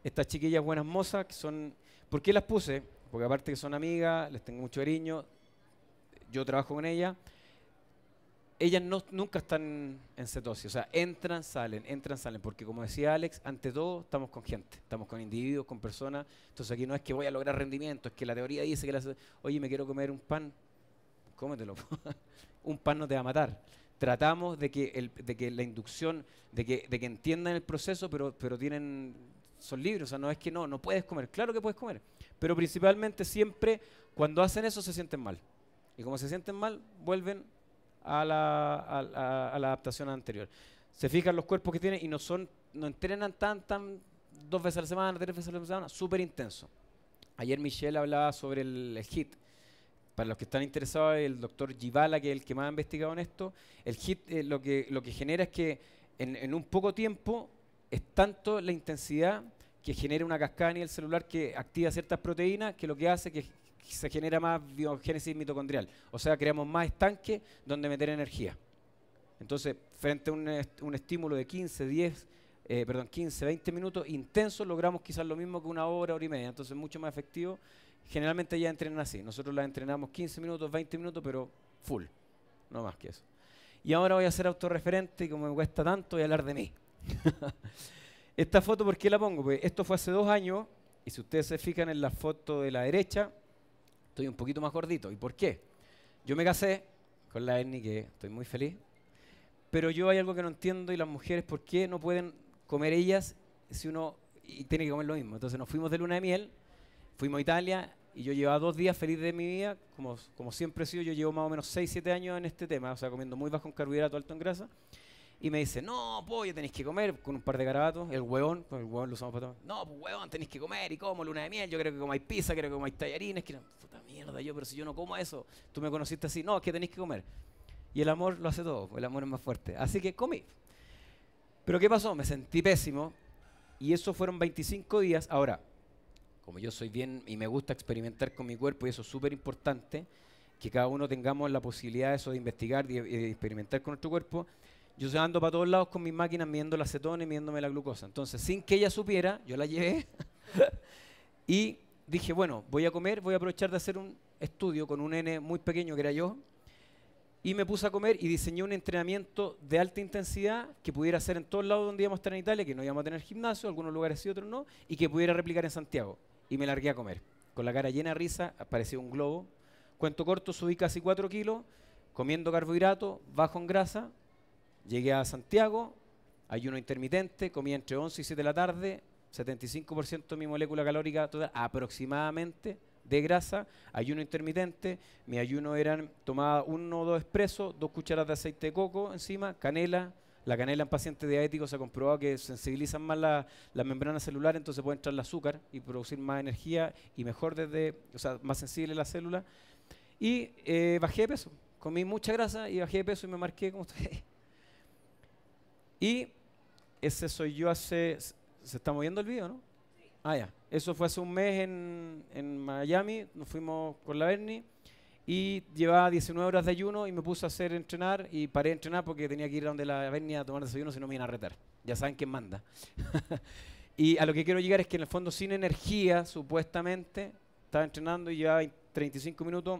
Estas chiquillas buenas mozas, que son... ¿Por qué las puse? Porque aparte que son amigas, les tengo mucho cariño, yo trabajo con ellas. Ellas nunca están en cetosis, o sea, entran, salen, porque como decía Alex, ante todo estamos con gente, estamos con individuos, con personas. Entonces aquí no es que voy a lograr rendimiento, es que la teoría dice que oye, me quiero comer un pan, cómetelo. Un pan no te va a matar. Tratamos de que la inducción, de que entiendan el proceso, pero son libres, o sea, no es que no puedes comer, claro que puedes comer, pero principalmente siempre cuando hacen eso se sienten mal. Y como se sienten mal, vuelven a la adaptación anterior. Se fijan los cuerpos que tienen y no entrenan tan 2 veces a la semana, 3 veces a la semana, súper intenso. Ayer Michelle hablaba sobre el HIIT. Para los que están interesados, el doctor Givala, que es el que más ha investigado en esto, el HIIT lo que genera es que en un poco tiempo es tanto la intensidad que genera una cascada a nivel celular que activa ciertas proteínas, que lo que hace que se genera más biogénesis mitocondrial. O sea, creamos más estanques donde meter energía. Entonces, frente a un estímulo de 15, 20 minutos intensos, logramos quizás lo mismo que una hora y media. Entonces, mucho más efectivo. Generalmente ya entrenan así. Nosotros las entrenamos 15 minutos, 20 minutos, pero full. No más que eso. Y ahora voy a ser autorreferente y como me cuesta tanto, voy a hablar de mí. Esta foto, ¿por qué la pongo? Pues esto fue hace 2 años y si ustedes se fijan en la foto de la derecha, estoy un poquito más gordito. ¿Y por qué? Yo me casé con la Ernie, que estoy muy feliz, pero yo hay algo que no entiendo y las mujeres, ¿por qué no pueden comer ellas si uno y tiene que comer lo mismo? Entonces nos fuimos de luna de miel, fuimos a Italia y yo llevaba 2 días feliz de mi vida, como siempre he sido, yo llevo más o menos 6, 7 años en este tema, o sea, comiendo muy bajo en carbohidrato, alto en grasa. Y me dice, no, pollo, tenéis que comer, con un par de garabatos, el huevón lo usamos para tomar. No, pues huevón, tenéis que comer, y como luna de miel, yo creo que comáis pizza, creo que comáis tallarines, que puta mierda, pero si yo no como eso, tú me conociste así, no, es que tenéis que comer. Y el amor lo hace todo, el amor es más fuerte. Así que comí. Pero ¿qué pasó? Me sentí pésimo, y eso fueron 25 días. Ahora, como yo soy bien y me gusta experimentar con mi cuerpo, y eso es súper importante, que cada uno tengamos la posibilidad de eso, de investigar y de experimentar con nuestro cuerpo. Yo ando para todos lados con mis máquinas midiendo la acetona y midiéndome la glucosa. Entonces, sin que ella supiera, yo la llevé y dije, bueno, voy a comer, voy a aprovechar de hacer un estudio con un nene muy pequeño que era yo, y me puse a comer y diseñé un entrenamiento de alta intensidad que pudiera hacer en todos lados donde íbamos a estar en Italia, que no íbamos a tener gimnasio, algunos lugares sí, otros no, y que pudiera replicar en Santiago. Y me largué a comer. Con la cara llena de risa, apareció un globo. Cuento corto, subí casi 4 kilos, comiendo carbohidratos, bajo en grasa. Llegué a Santiago, ayuno intermitente, comí entre 11 y 7 de la tarde, 75% de mi molécula calórica total aproximadamente de grasa, ayuno intermitente, mi ayuno eran, tomaba 1 o 2 expresos, 2 cucharadas de aceite de coco encima, canela. La canela en pacientes diabéticos se ha comprobado que sensibilizan más la membrana celular, entonces puede entrar el azúcar y producir más energía y mejor o sea, más sensible la célula. Y bajé de peso, comí mucha grasa y bajé de peso y me marqué como estoy. Y ese soy yo ¿se está moviendo el video, no? Ah, ya. Eso fue hace un mes en Miami, nos fuimos con la Bernie y llevaba 19 horas de ayuno y me puse a entrenar y paré de entrenar porque tenía que ir a donde la Bernie a tomar desayuno, si no me iban a retar. Ya saben quién manda. Y a lo que quiero llegar es que en el fondo sin energía, supuestamente, estaba entrenando y llevaba 35 minutos.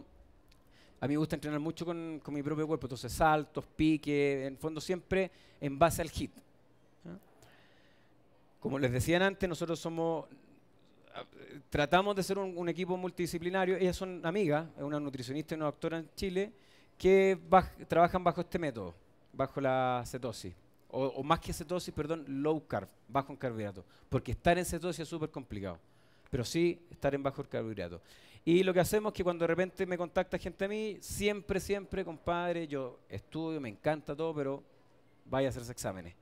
A mí me gusta entrenar mucho con mi propio cuerpo, entonces saltos, piques, en el fondo siempre en base al HIIT. Como les decían antes, nosotros tratamos de ser un equipo multidisciplinario. Ellas son amigas, es una nutricionista y una doctora en Chile, que trabajan bajo este método, bajo la cetosis. O más que cetosis, perdón, low carb, bajo en carbohidratos. Porque estar en cetosis es súper complicado, pero sí estar en bajo carbohidratos. Y lo que hacemos es que cuando de repente me contacta gente a mí, siempre, compadre, yo estudio, me encanta todo, pero vaya a hacerse exámenes.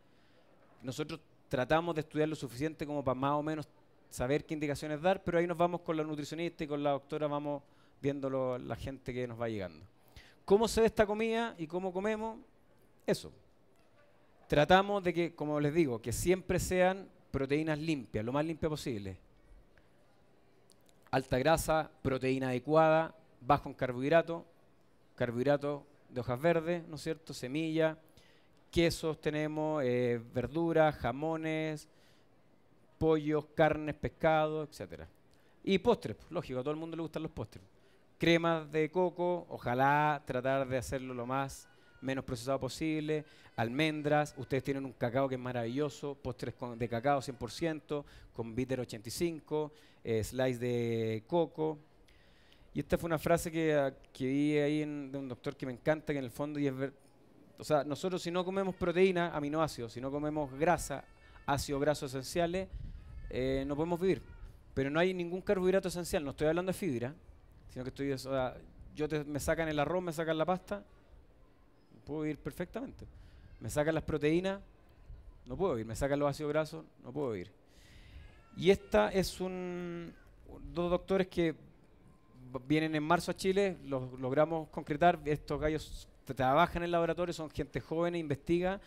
Nosotros tratamos de estudiar lo suficiente como para más o menos saber qué indicaciones dar, pero ahí nos vamos con la nutricionista y con la doctora, vamos viendo la gente que nos va llegando. ¿Cómo se ve esta comida y cómo comemos? Eso. Tratamos de que, como les digo, que siempre sean proteínas limpias, lo más limpia posible. Alta grasa, proteína adecuada, bajo en carbohidratos de hojas verdes, ¿no es cierto? Semillas, quesos tenemos, verduras, jamones, pollos, carnes, pescado, etc. Y postres, lógico, a todo el mundo le gustan los postres. Cremas de coco, ojalá tratar de hacerlo lo menos procesado posible. Almendras, ustedes tienen un cacao que es maravilloso, postres de cacao 100%, con bitter 85, slice de coco. Y esta fue una frase que vi ahí de un doctor que me encanta, que en el fondo, o sea, nosotros si no comemos proteína, aminoácidos, si no comemos grasa, ácidos grasos esenciales, no podemos vivir. Pero no hay ningún carbohidrato esencial, no estoy hablando de fibra, sino que estoy, o sea, me sacan el arroz, me sacan la pasta, puedo vivir perfectamente. Me sacan las proteínas, no puedo vivir. Me sacan los ácidos grasos, no puedo vivir. Y esta es dos doctores que vienen en marzo a Chile, los logramos concretar. Estos gallos trabajan en el laboratorio, son gente joven, investiga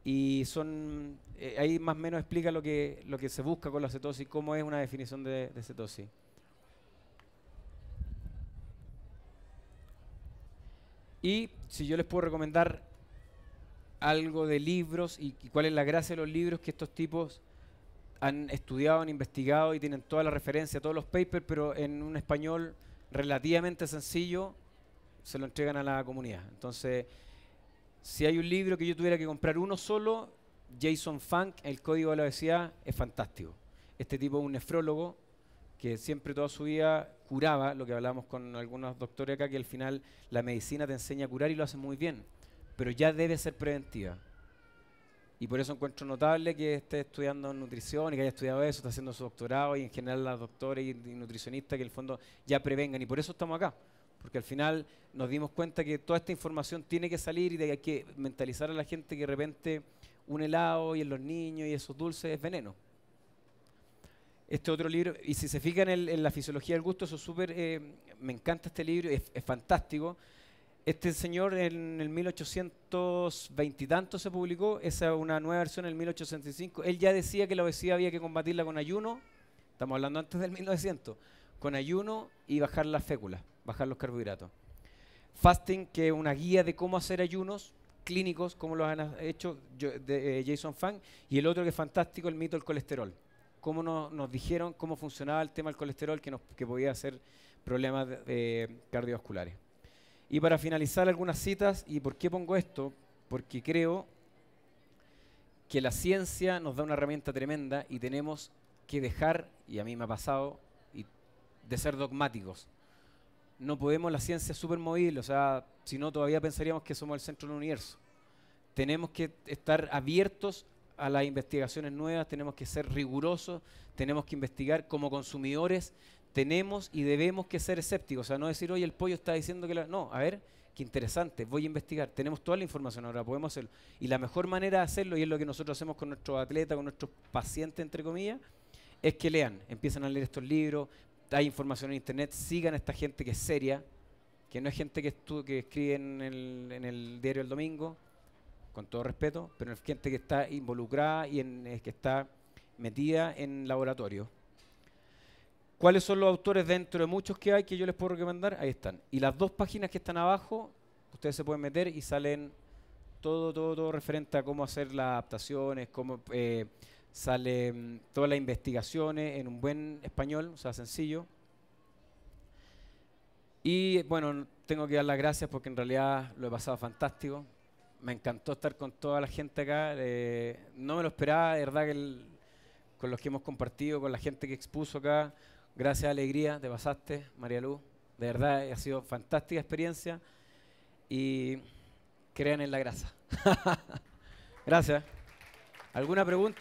y son ahí más o menos explica lo que se busca con la cetosis, cómo es una definición de cetosis. Y si yo les puedo recomendar algo de libros y cuál es la gracia de los libros, que estos tipos han estudiado, han investigado y tienen toda la referencia, todos los papers, pero en un español relativamente sencillo, se lo entregan a la comunidad. Entonces, si hay un libro que yo tuviera que comprar uno solo, Jason Funk, El Código de la Obesidad, es fantástico. Este tipo es un nefrólogo que siempre toda su vida curaba, lo que hablábamos con algunos doctores acá, que al final la medicina te enseña a curar y lo hace muy bien, pero ya debe ser preventiva. Y por eso encuentro notable que esté estudiando nutrición y que haya estudiado eso, está haciendo su doctorado y en general las doctores y nutricionistas que en el fondo ya prevengan. Y por eso estamos acá, porque al final nos dimos cuenta que toda esta información tiene que salir y hay que mentalizar a la gente que de repente un helado y en los niños y esos dulces es veneno. Este otro libro, y si se fijan en la fisiología del gusto, eso es súper, me encanta este libro, es fantástico. Este señor en el 1820 y tanto se publicó, esa es una nueva versión en el 1865. Él ya decía que la obesidad había que combatirla con ayuno, estamos hablando antes del 1900, con ayuno y bajar las féculas, bajar los carbohidratos. Fasting, que es una guía de cómo hacer ayunos clínicos, cómo los han hecho Jason Funk, y el otro que es fantástico, el mito del colesterol. Cómo nos dijeron cómo funcionaba el tema del colesterol, que podía hacer problemas cardiovasculares. Y para finalizar algunas citas, ¿y por qué pongo esto? Porque creo que la ciencia nos da una herramienta tremenda y tenemos que dejar, y a mí me ha pasado, de ser dogmáticos. No podemos, la ciencia es súper movible, o sea, si no todavía pensaríamos que somos el centro del universo. Tenemos que estar abiertos a las investigaciones nuevas, tenemos que ser rigurosos, tenemos que investigar como consumidores. Tenemos y debemos que ser escépticos, o sea, no decir, oye, el pollo está diciendo que no, a ver, qué interesante, voy a investigar, tenemos toda la información ahora, podemos hacerlo. Y la mejor manera de hacerlo, y es lo que nosotros hacemos con nuestros atletas, con nuestros pacientes, entre comillas, es que lean, empiezan a leer estos libros, hay información en internet, sigan a esta gente que es seria, que no es gente que escribe en el diario El Domingo, con todo respeto, pero es gente que está involucrada y que está metida en laboratorio. ¿Cuáles son los autores dentro de muchos que hay que yo les puedo recomendar? Ahí están. Y las dos páginas que están abajo, ustedes se pueden meter y salen todo referente a cómo hacer las adaptaciones, cómo salen todas las investigaciones en un buen español, o sea, sencillo. Y bueno, tengo que dar las gracias porque en realidad lo he pasado fantástico. Me encantó estar con toda la gente acá. No me lo esperaba, de verdad, con los que hemos compartido, con la gente que expuso acá. Gracias, Alegría, te pasaste, María Luz. De verdad, ha sido fantástica experiencia y crean en la grasa. Gracias. ¿Alguna pregunta?